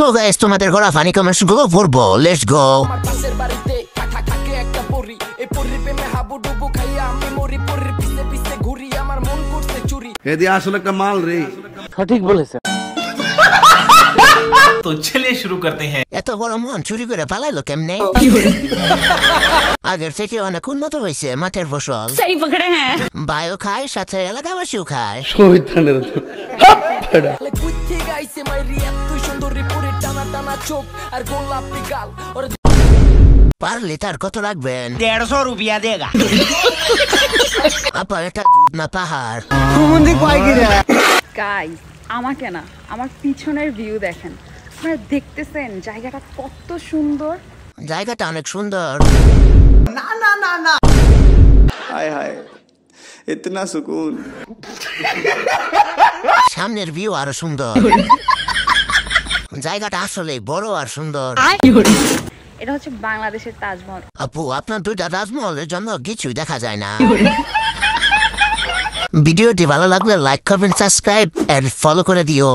তো গাইস তোমাদের করা ফানি কমেন্টস গুলো পড়বো, লেটস গো। এদি আসলে একটা মাল রে। সঠিক বলেছে। तो चलिए शुरू करते हैं। এত বড় মন চুরি করে পালাইলো কেমনে? আগের থেকে অনেক উন্নত হয়েছে মাঠের ফসল। सही पकड़े हैं। বায়ু খায়, সাথে এলাকাবাসীও খায়। শহীদানের পারলে তার কত রাখবেন? 150 रुपया देगा। আপা এটা দুধ না পাহাড়? গাইস আমাকে না, আমার পিছনের ভিউ দেখেন। আপনারা দেখতেছেন জায়গাটা কত সুন্দর। জায়গাটা অনেক সুন্দর। हाय हाय इतना सुकून। সামনের ভিউ আরো সুন্দর। জায়গাটা আসলে বড় আর সুন্দর। এটা হচ্ছে বাংলাদেশের তাজমহল। আপু আপনার দুইটা তাজমহলের জন্য কিছুই দেখা যায় না। ভিডিওটি ভালো লাগলে লাইক করবেন, সাবস্ক্রাইব এন্ড ফলো করে দিও।